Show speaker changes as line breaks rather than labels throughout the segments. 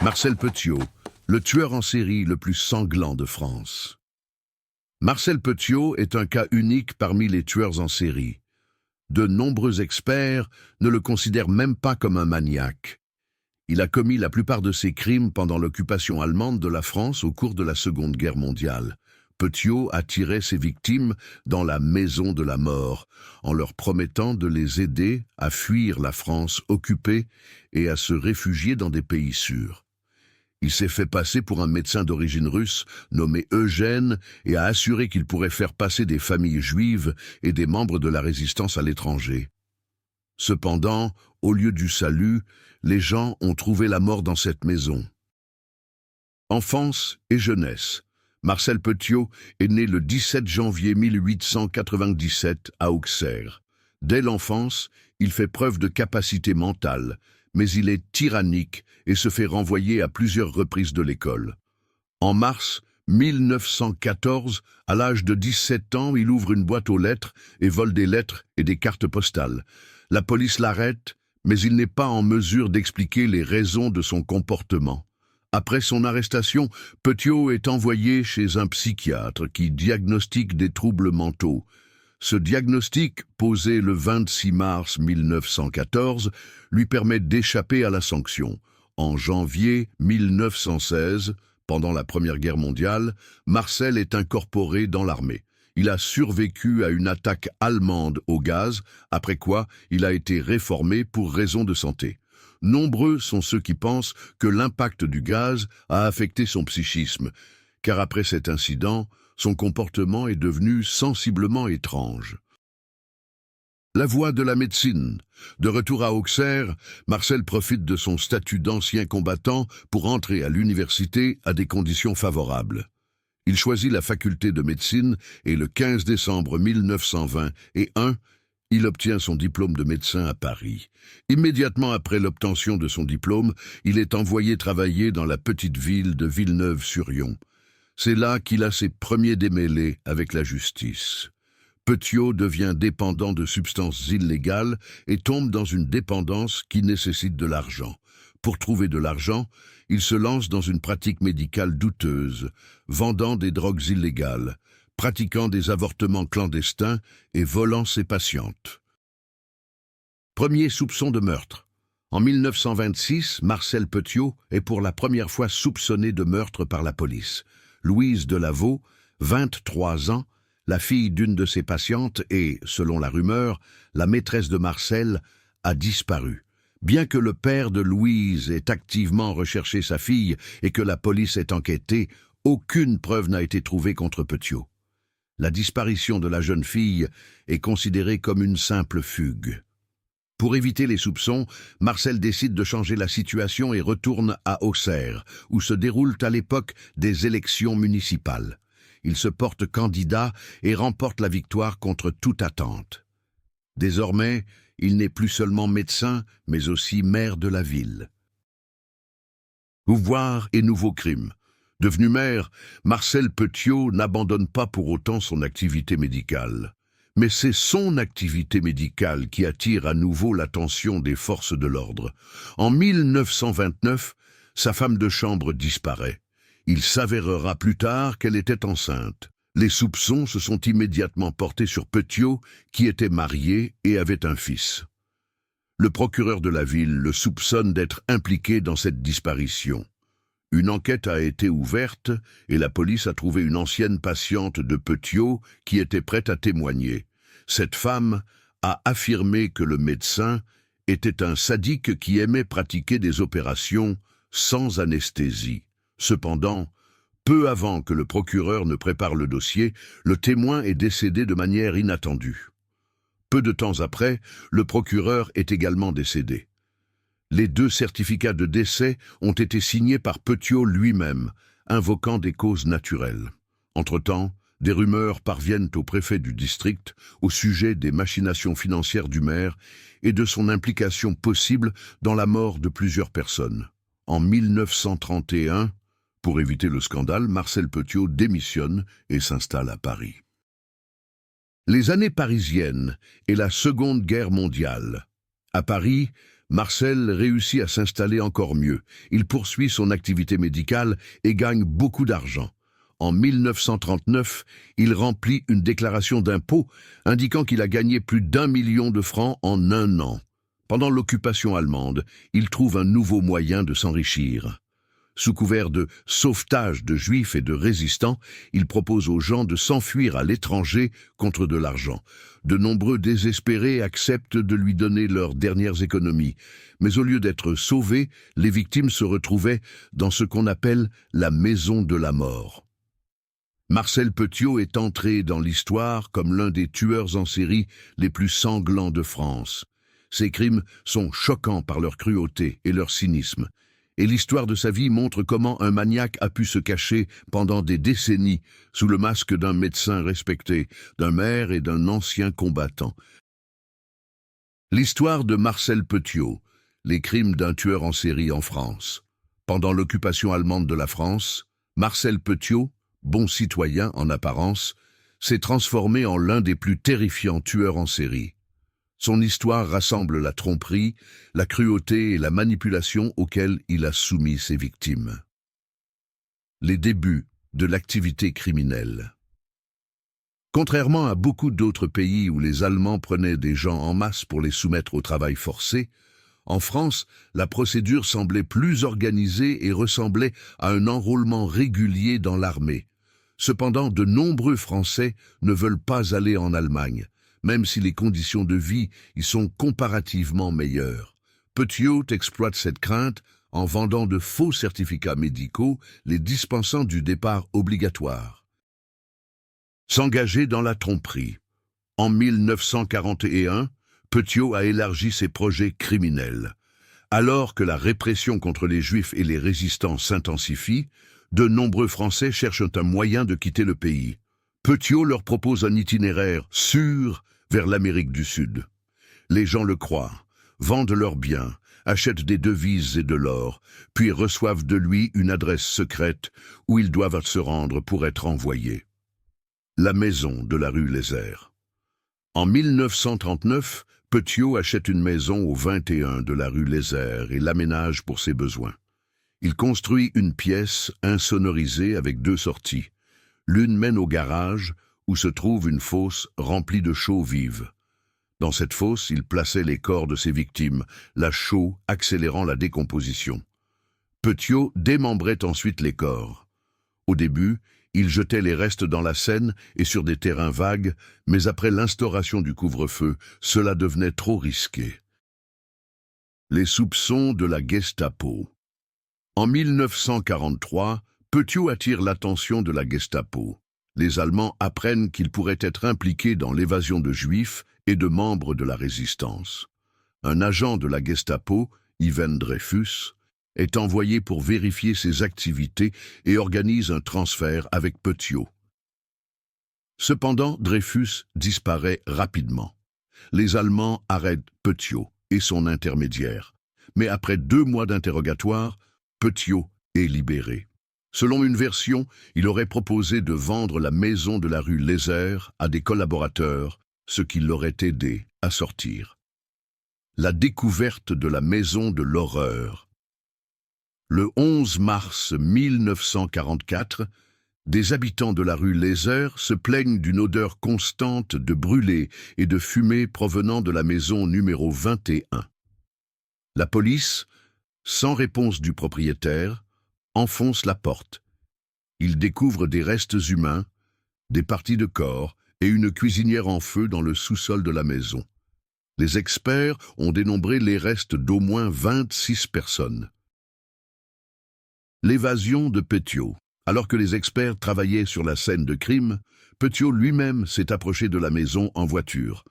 Marcel Petiot, le tueur en série le plus sanglant de France. Marcel Petiot est un cas unique parmi les tueurs en série. De nombreux experts ne le considèrent même pas comme un maniaque. Il a commis la plupart de ses crimes pendant l'occupation allemande de la France au cours de la Seconde Guerre mondiale. Petiot attirait ses victimes dans la maison de la mort, en leur promettant de les aider à fuir la France occupée et à se réfugier dans des pays sûrs. Il s'est fait passer pour un médecin d'origine russe nommé Eugène et a assuré qu'il pourrait faire passer des familles juives et des membres de la résistance à l'étranger. Cependant, au lieu du salut, les gens ont trouvé la mort dans cette maison. Enfance et jeunesse. Marcel Petiot est né le 17 janvier 1897 à Auxerre. Dès l'enfance, il fait preuve de capacité mentale, mais il est tyrannique et se fait renvoyer à plusieurs reprises de l'école. En mars 1914, à l'âge de 17 ans, il ouvre une boîte aux lettres et vole des lettres et des cartes postales. La police l'arrête, mais il n'est pas en mesure d'expliquer les raisons de son comportement. Après son arrestation, Petiot est envoyé chez un psychiatre qui diagnostique des troubles mentaux. Ce diagnostic, posé le 26 mars 1914, lui permet d'échapper à la sanction. En janvier 1916, pendant la Première Guerre mondiale, Marcel est incorporé dans l'armée. Il a survécu à une attaque allemande au gaz, après quoi il a été réformé pour raison de santé. Nombreux sont ceux qui pensent que l'impact du gaz a affecté son psychisme, car après cet incident, son comportement est devenu sensiblement étrange. La voie de la médecine. De retour à Auxerre, Marcel profite de son statut d'ancien combattant pour entrer à l'université à des conditions favorables. Il choisit la faculté de médecine et le 15 décembre 1920 il obtient son diplôme de médecin à Paris. Immédiatement après l'obtention de son diplôme, il est envoyé travailler dans la petite ville de Villeneuve-sur-Yonne. C'est là qu'il a ses premiers démêlés avec la justice. Petiot devient dépendant de substances illégales et tombe dans une dépendance qui nécessite de l'argent. Pour trouver de l'argent, il se lance dans une pratique médicale douteuse, vendant des drogues illégales, pratiquant des avortements clandestins et volant ses patientes. Premier soupçon de meurtre. En 1926, Marcel Petiot est pour la première fois soupçonné de meurtre par la police. Louise Delaveau, 23 ans, la fille d'une de ses patientes et, selon la rumeur, la maîtresse de Marcel, a disparu. Bien que le père de Louise ait activement recherché sa fille et que la police ait enquêté, aucune preuve n'a été trouvée contre Petiot. La disparition de la jeune fille est considérée comme une simple fugue. Pour éviter les soupçons, Marcel décide de changer la situation et retourne à Auxerre, où se déroulent à l'époque des élections municipales. Il se porte candidat et remporte la victoire contre toute attente. Désormais, il n'est plus seulement médecin, mais aussi maire de la ville. Pouvoir et nouveaux crimes. Devenu maire, Marcel Petiot n'abandonne pas pour autant son activité médicale. Mais c'est son activité médicale qui attire à nouveau l'attention des forces de l'ordre. En 1929, sa femme de chambre disparaît. Il s'avérera plus tard qu'elle était enceinte. Les soupçons se sont immédiatement portés sur Petiot, qui était marié et avait un fils. Le procureur de la ville le soupçonne d'être impliqué dans cette disparition. Une enquête a été ouverte et la police a trouvé une ancienne patiente de Petiot qui était prête à témoigner. Cette femme a affirmé que le médecin était un sadique qui aimait pratiquer des opérations sans anesthésie. Cependant, peu avant que le procureur ne prépare le dossier, le témoin est décédé de manière inattendue. Peu de temps après, le procureur est également décédé. Les deux certificats de décès ont été signés par Petiot lui-même, invoquant des causes naturelles. Entre-temps, des rumeurs parviennent au préfet du district au sujet des machinations financières du maire et de son implication possible dans la mort de plusieurs personnes. En 1931, pour éviter le scandale, Marcel Petiot démissionne et s'installe à Paris. Les années parisiennes et la Seconde Guerre mondiale. À Paris, Marcel réussit à s'installer encore mieux. Il poursuit son activité médicale et gagne beaucoup d'argent. En 1939, il remplit une déclaration d'impôt indiquant qu'il a gagné plus d'1 million de francs en un an. Pendant l'occupation allemande, il trouve un nouveau moyen de s'enrichir. Sous couvert de sauvetage de juifs et de résistants, il propose aux gens de s'enfuir à l'étranger contre de l'argent. De nombreux désespérés acceptent de lui donner leurs dernières économies. Mais au lieu d'être sauvés, les victimes se retrouvaient dans ce qu'on appelle la maison de la mort. Marcel Petiot est entré dans l'histoire comme l'un des tueurs en série les plus sanglants de France. Ses crimes sont choquants par leur cruauté et leur cynisme. Et l'histoire de sa vie montre comment un maniaque a pu se cacher pendant des décennies sous le masque d'un médecin respecté, d'un maire et d'un ancien combattant. L'histoire de Marcel Petiot, les crimes d'un tueur en série en France. Pendant l'occupation allemande de la France, Marcel Petiot, bon citoyen en apparence, s'est transformé en l'un des plus terrifiants tueurs en série. Son histoire rassemble la tromperie, la cruauté et la manipulation auxquelles il a soumis ses victimes. Les débuts de l'activité criminelle. Contrairement à beaucoup d'autres pays où les Allemands prenaient des gens en masse pour les soumettre au travail forcé, en France, la procédure semblait plus organisée et ressemblait à un enrôlement régulier dans l'armée. Cependant, de nombreux Français ne veulent pas aller en Allemagne, même si les conditions de vie y sont comparativement meilleures. Petiot exploite cette crainte en vendant de faux certificats médicaux, les dispensant du départ obligatoire. S'engager dans la tromperie. En 1941, Petiot a élargi ses projets criminels. Alors que la répression contre les Juifs et les résistants s'intensifie, de nombreux Français cherchent un moyen de quitter le pays. Petiot leur propose un itinéraire sûr vers l'Amérique du Sud. Les gens le croient, vendent leurs biens, achètent des devises et de l'or, puis reçoivent de lui une adresse secrète où ils doivent se rendre pour être envoyés. La maison de la rue Lézère. En 1939, Petiot achète une maison au 21 de la rue Lézère et l'aménage pour ses besoins. Il construit une pièce insonorisée avec 2 sorties. L'une mène au garage, où se trouve une fosse remplie de chaux vives. Dans cette fosse, il plaçait les corps de ses victimes, la chaux accélérant la décomposition. Petiot démembrait ensuite les corps. Au début, il jetait les restes dans la Seine et sur des terrains vagues, mais après l'instauration du couvre-feu, cela devenait trop risqué. Les soupçons de la Gestapo. En 1943, Petiot attire l'attention de la Gestapo. Les Allemands apprennent qu'il pourrait être impliqué dans l'évasion de Juifs et de membres de la résistance. Un agent de la Gestapo, Iven Dreyfus, est envoyé pour vérifier ses activités et organise un transfert avec Petiot. Cependant, Dreyfus disparaît rapidement. Les Allemands arrêtent Petiot et son intermédiaire. Mais après 2 mois d'interrogatoire, Petiot est libéré. Selon une version, il aurait proposé de vendre la maison de la rue Lézère à des collaborateurs, ce qui l'aurait aidé à sortir. La découverte de la maison de l'horreur. Le 11 mars 1944, des habitants de la rue Lézère se plaignent d'une odeur constante de brûlé et de fumée provenant de la maison numéro 21. La police, sans réponse du propriétaire, enfonce la porte. Il découvre des restes humains, des parties de corps et une cuisinière en feu dans le sous-sol de la maison. Les experts ont dénombré les restes d'au moins 26 personnes. L'évasion de Petiot. Alors que les experts travaillaient sur la scène de crime, Petiot lui-même s'est approché de la maison en voiture.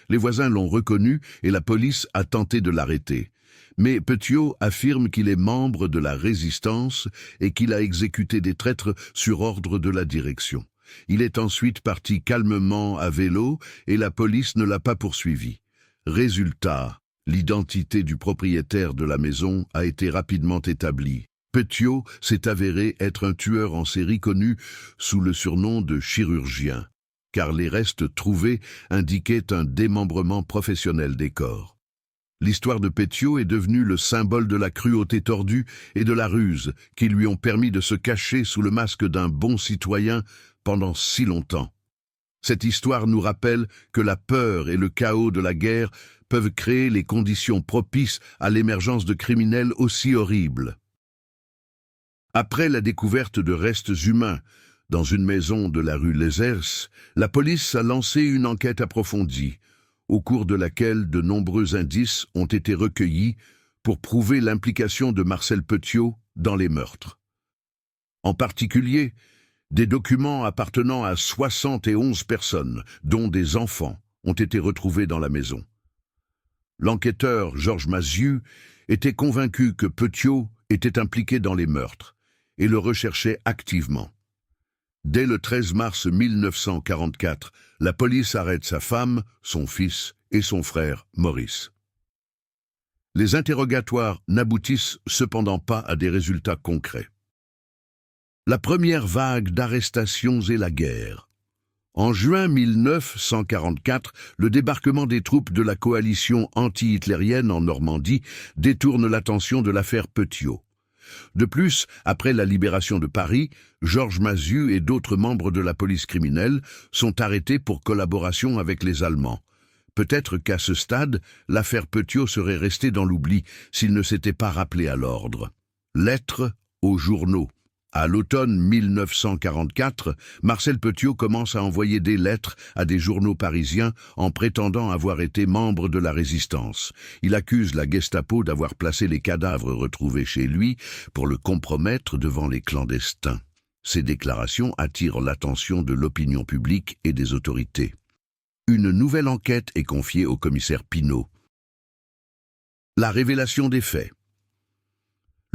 Les voisins l'ont reconnu et la police a tenté de l'arrêter. Mais Petiot affirme qu'il est membre de la résistance et qu'il a exécuté des traîtres sur ordre de la direction. Il est ensuite parti calmement à vélo et la police ne l'a pas poursuivi. Résultat, l'identité du propriétaire de la maison a été rapidement établie. Petiot s'est avéré être un tueur en série connu sous le surnom de chirurgien, car les restes trouvés indiquaient un démembrement professionnel des corps. L'histoire de Petiot est devenue le symbole de la cruauté tordue et de la ruse qui lui ont permis de se cacher sous le masque d'un bon citoyen pendant si longtemps. Cette histoire nous rappelle que la peur et le chaos de la guerre peuvent créer les conditions propices à l'émergence de criminels aussi horribles. Après la découverte de restes humains dans une maison de la rue Lézers, la police a lancé une enquête approfondie, au cours de laquelle de nombreux indices ont été recueillis pour prouver l'implication de Marcel Petiot dans les meurtres. En particulier, des documents appartenant à 71 personnes, dont des enfants, ont été retrouvés dans la maison. L'enquêteur Georges Mazieu était convaincu que Petiot était impliqué dans les meurtres et le recherchait activement. Dès le 13 mars 1944, la police arrête sa femme, son fils et son frère Maurice. Les interrogatoires n'aboutissent cependant pas à des résultats concrets. La première vague d'arrestations est la guerre. En juin 1944, le débarquement des troupes de la coalition anti-hitlérienne en Normandie détourne l'attention de l'affaire Petiot. De plus, après la libération de Paris, Georges Mazieu et d'autres membres de la police criminelle sont arrêtés pour collaboration avec les Allemands. Peut-être qu'à ce stade, l'affaire Petiot serait restée dans l'oubli s'il ne s'était pas rappelé à l'ordre. Lettres aux journaux. À l'automne 1944, Marcel Petiot commence à envoyer des lettres à des journaux parisiens en prétendant avoir été membre de la résistance. Il accuse la Gestapo d'avoir placé les cadavres retrouvés chez lui pour le compromettre devant les clandestins. Ces déclarations attirent l'attention de l'opinion publique et des autorités. Une nouvelle enquête est confiée au commissaire Pinault. La révélation des faits.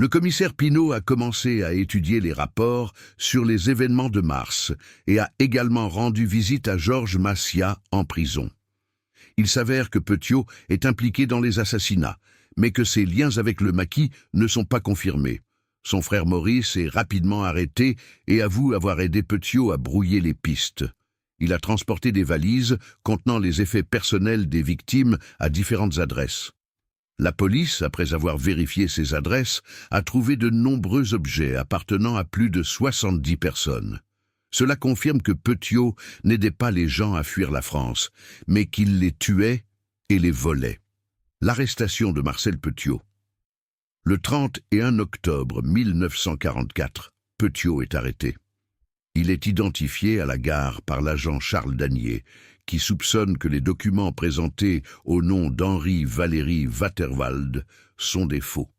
Le commissaire Pinault a commencé à étudier les rapports sur les événements de mars et a également rendu visite à Georges Maciat en prison. Il s'avère que Petiot est impliqué dans les assassinats, mais que ses liens avec le maquis ne sont pas confirmés. Son frère Maurice est rapidement arrêté et avoue avoir aidé Petiot à brouiller les pistes. Il a transporté des valises contenant les effets personnels des victimes à différentes adresses. La police, après avoir vérifié ces adresses, a trouvé de nombreux objets appartenant à plus de 70 personnes. Cela confirme que Petiot n'aidait pas les gens à fuir la France, mais qu'il les tuait et les volait. L'arrestation de Marcel Petiot. Le 31 octobre 1944, Petiot est arrêté. Il est identifié à la gare par l'agent Charles Danier, qui soupçonne que les documents présentés au nom d'Henri Valéry Waterwald sont des faux.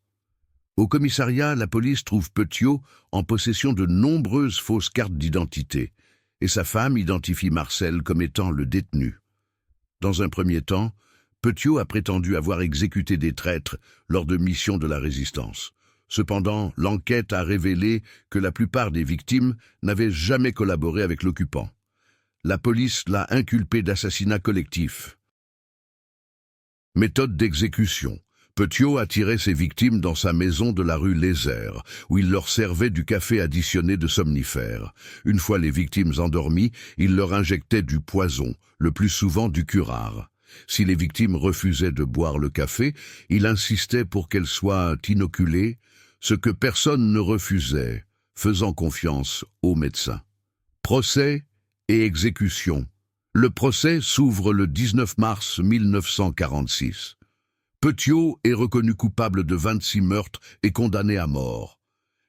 Au commissariat, la police trouve Petiot en possession de nombreuses fausses cartes d'identité, et sa femme identifie Marcel comme étant le détenu. Dans un premier temps, Petiot a prétendu avoir exécuté des traîtres lors de missions de la résistance. Cependant, l'enquête a révélé que la plupart des victimes n'avaient jamais collaboré avec l'occupant. La police l'a inculpé d'assassinat collectif. Méthode d'exécution. Petiot a tiré ses victimes dans sa maison de la rue Lézers, où il leur servait du café additionné de somnifères. Une fois les victimes endormies, il leur injectait du poison, le plus souvent du curare. Si les victimes refusaient de boire le café, il insistait pour qu'elles soient inoculées, ce que personne ne refusait, faisant confiance aux médecins. Procès et exécution. Le procès s'ouvre le 19 mars 1946. Petiot est reconnu coupable de 26 meurtres et condamné à mort.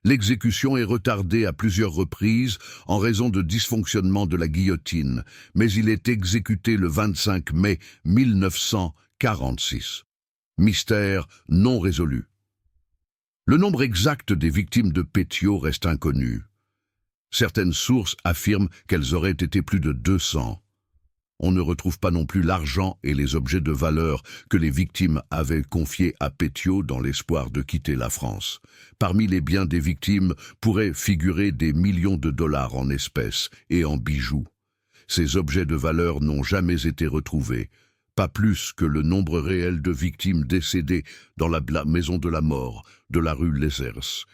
L'exécution est retardée à plusieurs reprises en raison de dysfonctionnement de la guillotine, mais il est exécuté le 25 mai 1946. Mystère non résolu. Le nombre exact des victimes de Petiot reste inconnu. Certaines sources affirment qu'elles auraient été plus de 200. On ne retrouve pas non plus l'argent et les objets de valeur que les victimes avaient confiés à Petiot dans l'espoir de quitter la France. Parmi les biens des victimes pourraient figurer des millions de dollars en espèces et en bijoux. Ces objets de valeur n'ont jamais été retrouvés, pas plus que le nombre réel de victimes décédées dans la maison de la mort de la rue Lézers.